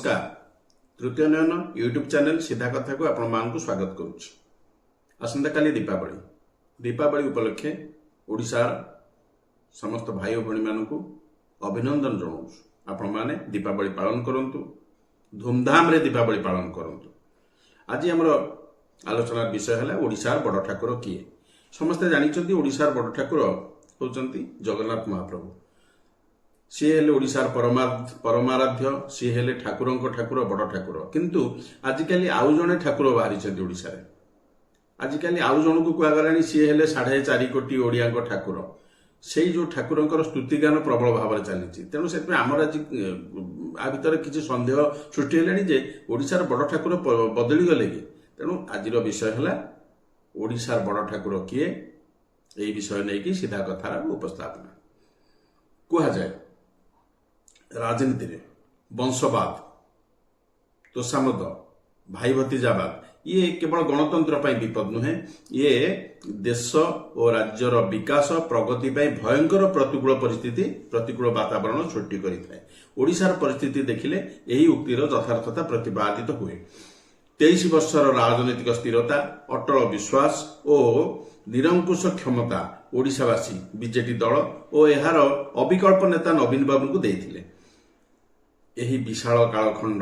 नमस्कार। तृतीय नयन YouTube channel सीधा कथा को आपण मानकु स्वागत करुच्ची। आसंता काली दीपावली उपलक्षे ओडिशार समस्त भाई और भणी मानकु अभिनंदन जनाऊँ। आपण माने दीपावली पालन करंतु, धूमधाम रे दीपावली पालन करंतु। आज हमर आलोचना विषय है ओडिशार बड़ ठाकुर किए। समस्ते जानिछंती ओडिशार बड़ ठाकुर होचंती जगन्नाथ महाप्रभु। सी हेले ओडिशार परमाराध्य, सी हेले ठाकुरंक ठाकुर, बड़ ठाकुर। किंतु आजिकाली आउ जणे ठाकुर बाहरी ओडिशा रे। आजिकाली आउ जण को कुआगलानी सी हेले 4.5 कोटी ओडिया ठाकुर। से जो ठाकुरंकर स्तुतिगान प्रबल भाव चली। तेणु से आमर आज आ भर किसी सन्देह सृष्टि है जे ओडिशार बड़ ठाकुर बदली गले कि। तेणु आज विषय है ओडिशार बड़ ठाकुर किए, यही विषय नहीं कि सीधा कथार उपस्थापना। कह जाए राजनीति रे वंशवाद, तोषामद, भाई भतीजावाद ये केवल गणतंत्र पर विपद नुहे, ये देश और राज्यर विकास प्रगति पर भयंकर प्रतिकूल परिस्थिति, प्रतिकूल वातावरण सृष्टि करिଥାଏ। ओडिशार परिस्थिति देखिले यही उक्तिर यथार्थता प्रतिपादित हुए। 23 वर्षर राजनैतिक स्थिरता, अटल विश्वास और निरंकुश क्षमता ओडिशावासी बीजेपी दल और यार अविकल्प नेता नवीन बाबू को देइथिले। एही विशाल कालखंड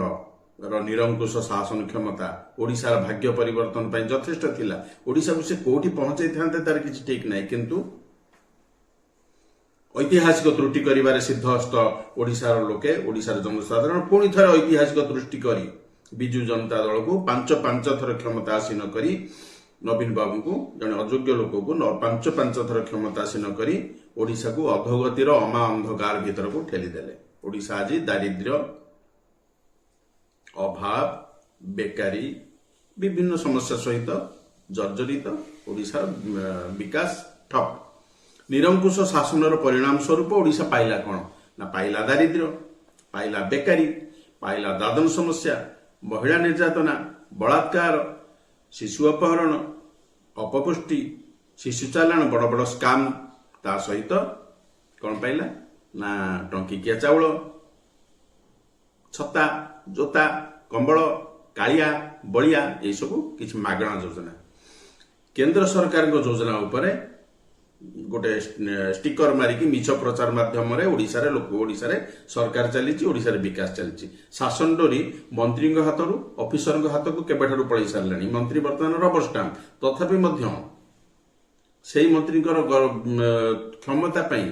निरंकुश शासन क्षमता ओडिशार भाग्य परिवर्तन पर यथेष्ट थिला। ओडिशा को से कोठी पहुंचाई थांते तार किछि ठीक नाही, किंतु ऐतिहासिक त्रुटि करिवारे सिद्धहस्त ओडिशार लोके, ओडिशार जनसाधारण पुणी थरे ऐतिहासिक त्रुटि करी बिजु जनता दल को 5 थर क्षमतासीन करी नवीन बाबू को जने अयोग्य लोक को 5 थर क्षमतासीन करी ओडिशा को अधोगतिर अमा अंधकार भीतर को ठेली देले। ओडिशा आज दारिद्र्य, अभाव, बेकारी विभिन्न समस्या सहित जर्जरित ओडिशार विकास ठप। निरंकुश शासनर परिणाम स्वरूप ओडिशा पाइला कौन ना पाइला दारिद्र्य, पाइला बेकारी, पाइला दादन समस्या, महिला निर्यातना, बलात्कार, शिशु अपहरण, अपपुष्टि, शिशु चालाण, बड़ बड़ स्काम, ता सहित कौन पाइला ना टंकिकिया चाउल, छता, जोता, कंबल, कालिया, बलिया ये सब किसी मागणा योजना। केंद्र सरकार को योजना उपरे गोटे स्टिकर मारिकी मिछ प्रचार माध्यम ओडिशा रे लोक, ओडिशा रे सरकार चली, ओडिशा रे विकास चली। शासन डोरी मंत्री हाथ रु ऑफिसर हाथ को केबेठारु पळै सारलानी। मंत्री वर्तमान रबर स्टाम्प, तथापि मध्य सेही मंत्री क्षमता पई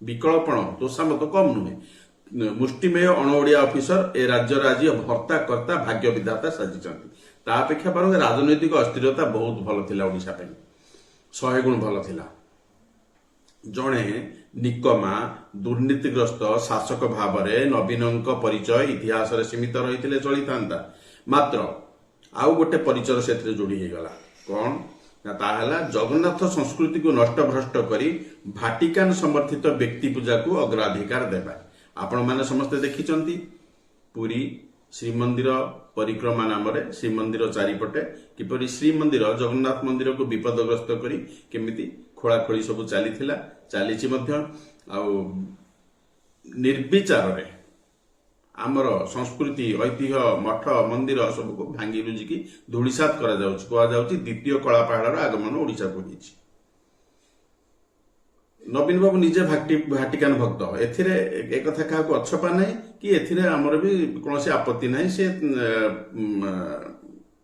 विकल्पण तोषामत कम नुहे। मुष्टिमेय अणओडिया ऑफिसर ए राज्य राज्य भर्ता कर्ता भाग्य विधाता साजिचंती। ता अपेक्षा पर राजनैतिक अस्थिरता बहुत भल थिला। ओडिशा पे 100 गुण भल थिला। जणे निकमा दुर्नीतिग्रस्त शासक भावरे नवीनंक परिचय इतिहास रे सीमित रहिथिले चलितांता। मात्र आउ गोटे परिचय सेथरे जोड़ी हे गला। कोन ना ताहला जगन्नाथ संस्कृति को नष्ट भ्रष्ट करी भाटिकान समर्थित व्यक्ति पूजा को अग्राधिकार देबा। आपण माने समस्त देखिचंती पुरी श्रीमंदिर परिक्रमा नाम रे श्रीमंदिर चारिपटे किपरि श्रीमंदिर जगन्नाथ मंदिर को विपदग्रस्त करी केमिति खोलाखोली सब चलीथिला, चलीछि मध्य। आ निर्विचार रे आमर संस्कृति, ऐतिह्य, मठ, मंदिर सब को भांगी रुजिकी धूलिसात करा जाउछि। कहा जाउछि द्वितीय कला पहाड़ आगमन ओडिशा को होइछि। नवीन बाबू निजे भाटिकान भक्त। एथिरे एक कथा का अच्छपा नहीं कि एथिरे हमर भी कोनोसी आपत्ति नहीं। से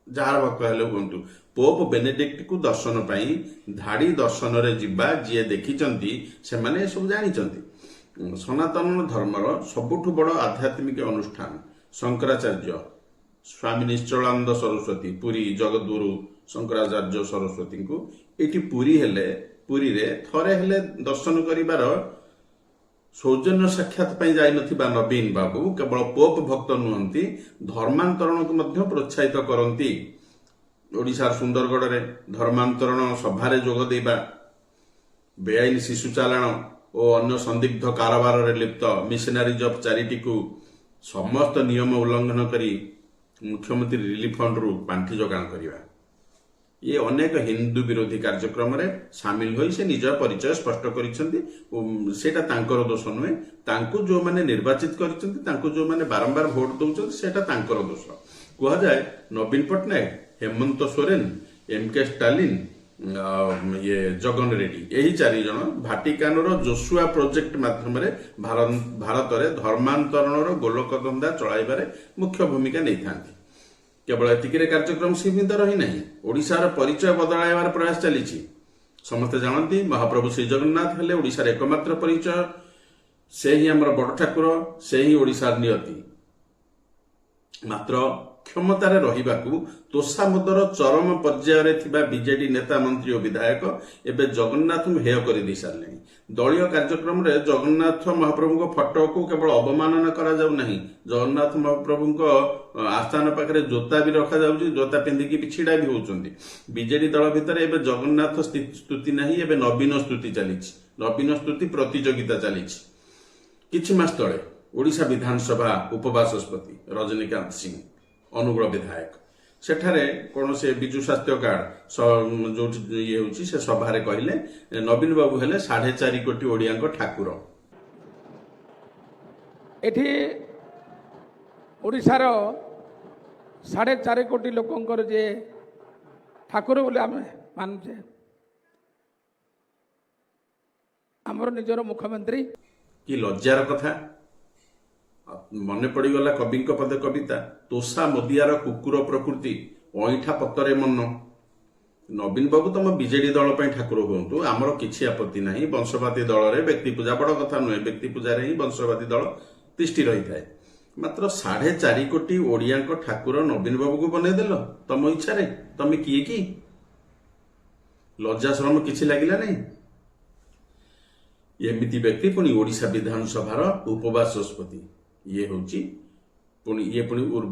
जार भक्त हेले कहतु पोप बेनेडिक्ट को दर्शन पाई धाड़ी दर्शन रे जिबा जे देखिचंती से माने सब जानिचंती। सनातन धर्मर सबुठु बड़ आध्यात्मिक अनुष्ठान शंकराचार्य स्वामी निश्चलानंद सरस्वती, पुरी जगद्गुरु शंकराचार्य सरस्वती को एटी पुरी हेले, पुरी रे थरे हेले दर्शन करिबार सौजन्य साक्षात पाई जाई नथिबा नवीन बाबू केवल पोप भक्त नुहंती, धर्मांतरण को मध्य प्रोत्साहित करंती। ओडिशार सुंदरगढ़ रे धर्मांतरण सभारे जोग देबा, बेआईन शिशु चालाण और अन्य संदिग्ध कारोबार रे लिप्त मिशनरीज ऑफ चैरिटी को समस्त नियम उल्लंघन करी मुख्यमंत्री रिलीफ फंड रु पांठी जोगाण करिबा। ये अनेक हिंदू विरोधी कार्यक्रम रे सामिल होई से निज परिचय स्पष्ट करिसेंती। सेटा तांकर दोष नुहे, तांको जो माने निर्वाचित करिसेंती, तांको जो माने बारंबार भोट दउछंती सेटा तांकर दोष। कहा जाए नवीन पट्टनायक, हेमंत सोरेन, एमके स्टालिन, ये जगन रेड्डी, यही 4 जन भाटिकान जोशुआ प्रोजेक्ट माध्यम भारत में धर्मांतरण गोलक धंदा चलाइबारे मुख्य भूमिका नहीं था। केवल एतिक कार्यक्रम सीमित रही नहीं, ओडिशार परिचय बदलाइबार प्रयास चली। समस्ते जानती महाप्रभु श्री जगन्नाथ हेले ओडिशार एकमात्र परिचय, से ही आमर बड़ ठाकुर, से ही ओडिशार नियति। मात्र क्षमतार रहिबाकू तोषामदर चरम पर्यायर थिबा बीजेडी नेता मंत्री और विधायक एबे जगन्नाथ हेय कर दी सारे। दलीय कार्यक्रम रे जगन्नाथ महाप्रभु फोटो को केवल अवमानना करा जाउ नहीं, जगन्नाथ महाप्रभु आस्थान पाखे जोता भी रखा जाउची, जोता पिंधिकी भी छिड़ा भी होउचंदी। बीजेडी दल भितर एबे जगन्नाथ स्तुति नहीं, एबे नवीन स्तुति चलीछि, नवीन स्तुति प्रतियोगिता चलीछि। किछि मास तळे ओडिशा विधानसभा उपबाचस्पति रजनीकांत सिंह अनुगुल विधायक सेठारे कौन से विजु स्वास्थ्य कार्ड जो ये होची से सभारे कहले नवीन बाबू हेले 4.5 कोटी ओडिया ठाकुर। एठी ओडिशार 4.5 कोटी लोकंकर जे ठाकुर बोले आम मानुचे, आमर निजर मुख्यमंत्री। कि लज्जार कथा, मन पड़गला कवि पदे कविता, तोषा मोदियार कुकुर प्रकृति अईठा पतरे मन। नवीन बाबू तुम बीजेडी दल ठाकुर हूँ, आमर किसी आपत्ति ना। वंशवादी दल रे व्यक्ति पूजा बड़ कथा नुहे, व्यक्ति पूजा ही वंशवादी दल तिष्ठि रही थाए। मात्र 4.5 कोटी ओडिया ठाकुर नवीन बाबू को बनईदेल तम इच्छा, तमें किए कि लज्जा शरम किसी लगिला नहीं। एमती व्यक्ति पुणी ओडिशा विधानसभार उपबाचस्पति, ये होची पुणी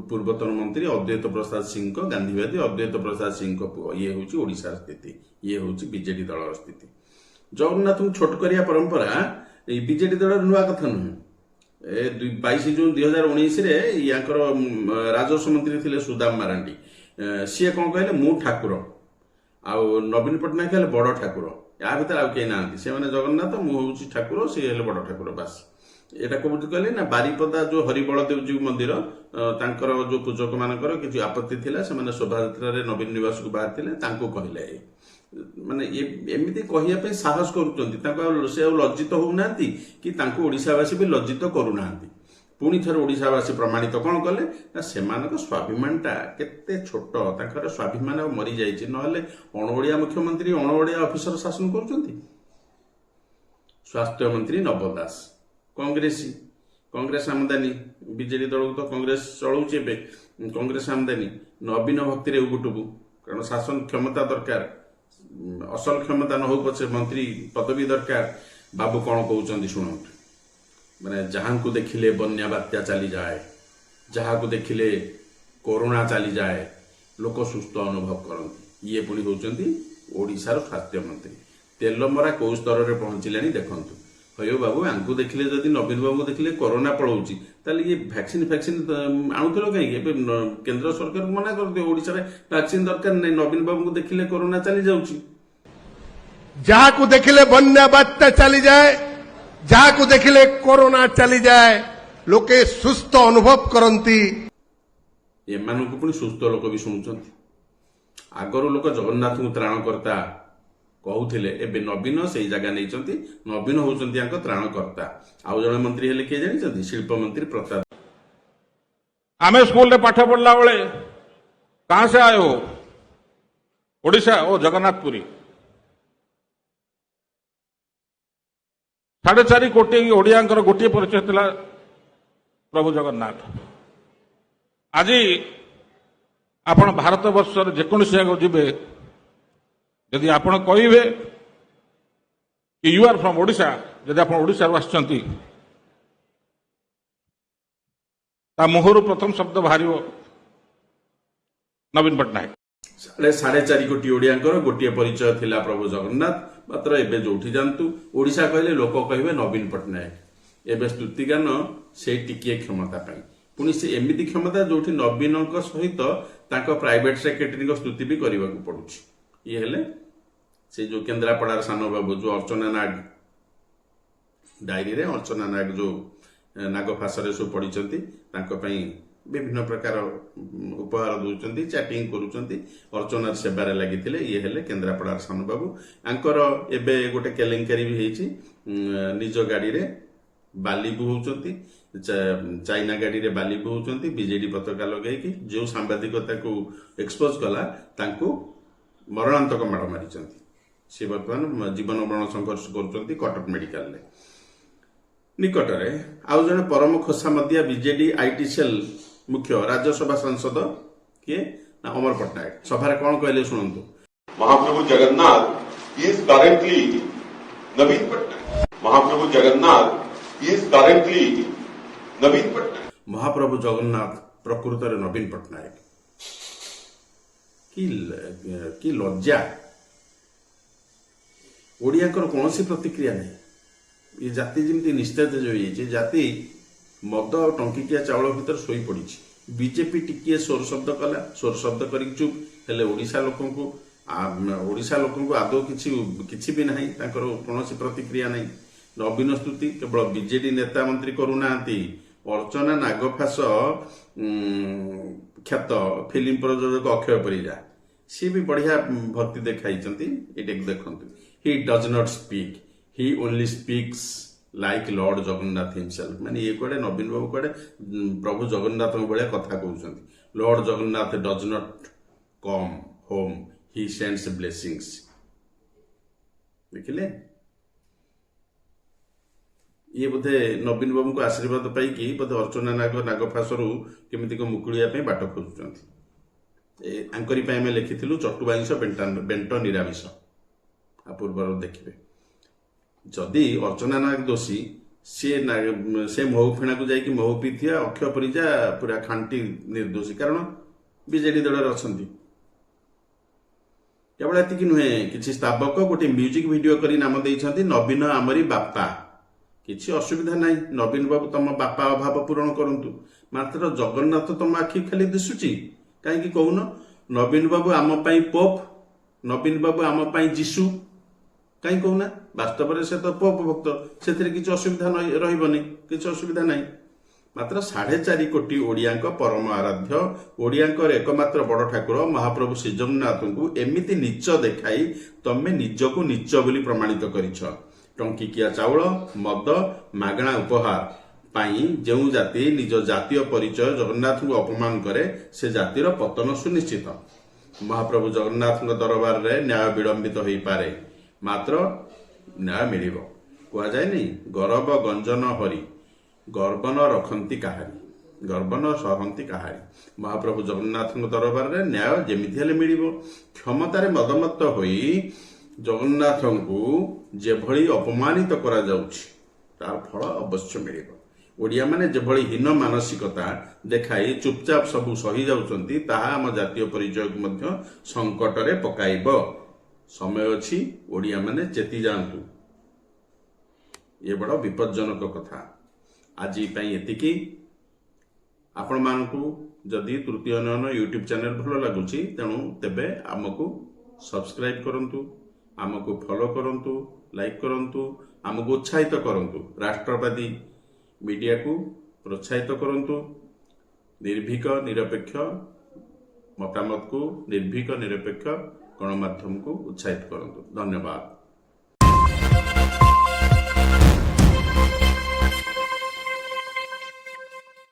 पूर्वतन मंत्री अद्वैत प्रसाद सिंह, गांधीवादी अद्वैत प्रसाद सिंह पुओ। ये होची ओडिशा स्थिति, ये होची बीजेडी दल स्थिति। जगन्नाथ को छोट करिया परंपरा बीजेडी दल नुआ कथा नुहे। 22 जून 2019 रे याकर राजस्व मंत्री थिले सुदाम मारांडी, सी कौन कहले मु ठाकुर, आउ नवीन पट्टनायक हेले बड़ ठाकुर। या भीतर आउ कहीं ना, से माने जगन्नाथ मु होची ठाकुर, सी हेले बड़ ठाकुर। बास एटा कौन कहले ना, बारिपदा जो हरिबलदेव जी मंदिर तांकर जो पूजक मानकर किसी आपत्ति थिला, से माने शोभायात्रा रे नवीन निवास को बाहर थिले, तांको कहले माने एमिति कहिया पे साहस करूचंती। तांको से लज्जित होउनांती कि तांको ओडिशावासी भी लज्जित करूनांती। पुणी थर ओडिशावासी प्रमाणित कौन कले ना, सेमानक स्वाभिमानटा केते छोट, तांकर स्वाभिमान मरी जाइछि। नहले अणओडिया मुख्यमंत्री अणओडिया ऑफिसर शासन करूचंती। स्वास्थ्य मंत्री नव दास कांग्रेसी, कांग्रेस आमदानी, बीजेडी दल तो कांग्रेस चलाउछि एबे, कांग्रेस आमदानी। नवीन भक्ति रे उबुटुबु, कारण शासन क्षमता दरकार, असल क्षमता न हो पछे मंत्री पदवी दरकार। बाबू कौन कहउचंदी सुनंतु, माने जहां को देखिले बन्या बात्या चली जाए, जहां को देखिले कोरोना चली जाए, लोक सुस्थ अनुभव करती। ये पुणी होउचंदी ओडिशार स्वास्थ्य मंत्री। तेलमरा कौ स्तर रे पहुंचिलानी देखंतु। हयो बाबू आंकु देखिले जदि नवीन बाबू देखिले कोरोना पळौची, ताले ये वैक्सीन आणुथलो कहीं केंद्र सरकार मना कर दियो, ओडिसा रे वैक्सीन दरकार नहीं। नवीन बाबू को देखिले कोरोना चली जाउची। जहां को देखिले बन्या बात्या चली जाए, जहां को देखिले कोरोना चली जाए, लोके सुस्थ अनुभव करती। एमानकु पुणी सुस्थ लोक भी शुणुचंती। आगर लोक जगन्नाथ को त्राणकर्ता कहूथिले, एबे नवीन से जगह नहीं, नवीन होउचंती आंक त्राणकर्ता। आउ जण मंत्री हेले के जानिचंती, शिल्प मंत्री प्रताप। आमे स्कूल रे पाठ पढ़ला बेले कहां से आए हो? ओडिशा। ओ जगन्नाथपुरी। 4.5 कोटी ओडिया गोटे परिचय थिला प्रभु जगन्नाथ। आज आपण भारत वर्ष जेकोसी जगह जीवे, यदि आपण कहिबे कि यू आर फ्रॉम ओडिशा, यदि आपण ओडिशा आछंती, ता मुहरु प्रथम शब्द बाहर नवीन पट्टनायक। 4.5 कोटी ओडिया गोटे परिचय थिला प्रभु जगन्नाथ। मात्र एबे जोठी जानतु ओडिशा कहले लोक कहिबे नवीन पट्टनायक। एबे स्तुतिगान से टिकिए क्षमता पाई, पुणी से एमिति क्षमता जोठी नवीन सहित ताको प्राइवेट सेक्रेटरी स्तुति भी करने को पड़ुछि। ये हेले से जो केन्द्रापड़ार सान बाबू जो अर्चना नाग डायरी रे अर्चना नाग जो नागफासरे सब पढ़ी विभिन्न प्रकार उपहार दौरान चैटिंग करुँच अर्चनार सेबार लगी ये हेले केन्द्रापड़ार सान बाबू आंकर एबे गोटे केलेंकारी भी होती निज गाड़ी रे बाली बुहौचंती चाइना गाड़ी रे बाली बुहौचंती बीजेडी पताका लगेकी जो सांबादिकता को एक्सपोज कला तांको मरणांतक माड़ मारिचंती से बर्तमान जीवन मरण संघर्ष करुँच कटक मेडिकल रे निकटरे आउ जने परम खोसा मदिया बीजेडी आईटी सेल मुख्य राज्यसभा सांसद किए ना अमर पट्टनायक सभारे कौन कहले शुणु महाप्रभु जगन्नाथ इज करेंटली नवीन पट्टनायक महाप्रभु जगन्नाथ इज करेंटली नवीन पट्टनायक महाप्रभु जगन्नाथ प्रकृत नवीन पट्टनायक की लज्जा ओडिया कौन प्रतिक्रिया नहीं ये जाति जमी निस्तेज हो जाति मद और टंकिकिया चाउल भीतर शोई पड़ी बीजेपी टिके स्वर शब्द कला स्वर शब्द कर चुप हेले ओडिशा लोक आदौ किछि भी नहीं तांकर कौन प्रतिक्रिया नहीं नवीन स्तुति केवल बीजेडी नेता मंत्री करूना अर्चना नागफास ख्यात फिल्म प्रयोजक अक्षय परिजा सी भी बढ़िया भक्ति देखाई देखु he does not speak he only speaks like Lord Jagannath himself माने ये कड़े नवीन बाबू कड़े प्रभु जगन्नाथ भाया कथा कहते Lord Jagannath does not come home he sends blessings देखिले ये बोधे नवीन बाबू को आशीर्वाद पाई बोधे अर्चना नागफासरू केमिति को मुकुलिया बाट खोजुचंती आंकरी आम लिखिलु चटुबाइंश बेंट निरामिष आ पूर्वर देखिए जदि अर्चना नाग दोषी से महू फेणा को जाकि महू पी अक्षय परिजा पूरा खांटी निर्दोषी कारण बीजेडी दल अच्छा केवल एति नुहे किसी स्तावक गोटे म्यूजिक वीडियो करी नाम देइछंती नवीन आमरी बापा किसी असुविधा नहीं नवीन बाबू तुम बापा अभाव पूरण करंतु मात्र जगन्नाथ तुम आखि खाली दिशुची कहीं कहून नवीन बाबू आम पाई पोप नवीन बाबू आम पाई जीशु कहीं कहूना वास्तव में से तो पोप भक्त से किसी असुविधा रही किसी असुविधा नहीं मात्र 4.5 कोटी ओडिया परम आराध्य ओडिया एकमात्र बड़ ठाकुर महाप्रभु श्री जगन्नाथ को एमिति नीच देखाई तमे निजको नीच बोली प्रमाणित करिछ टंकिकिया चाउल मद मागणा उपहार पाई जो जाति निज जातीय परिचय जगन्नाथ को अपमान करे से जातिर पतन सुनिश्चित महाप्रभु जगन्नाथ दरबार रे न्याय विलंबित हो पारे मात्र न्याय मिलिब कह जाए गौरव गंजन हरि गर्वन रखती काहारी गर्वन सहती काहारी महाप्रभु जगन्नाथ दरबार रे न्याय जेमिति हेले मिलिब क्षमतार मदमत्त होई जगन्नाथ को जेभली अपमानित करा जाउछि तार फल अवश्य मिलिब ओडिया माने जेभली हीन मानसिकता देखाई चुपचाप सबू सही जाउछंती ताहा आम जातीय परिचय को मध्य संकट रे पकाइब समय अच्छी ओडिया माने चेती जातु ये बड़ विपज्जनक कथा आज एतिकी आपण मानकु जदि तृतीय नयन यूट्यूब चैनल भल लगुच तेणु तेबे आमको सब्सक्राइब करंतु आमको फॉलो करंतु लाइक करंतु आमको उत्साहित करंतु राष्ट्रवादी मीडिया को प्रोत्साहित करंतु निर्भीक निरपेक्ष मतामत को निर्भीक निरपेक्ष गणमाध्यम को उत्साहित करंतु धन्यवाद।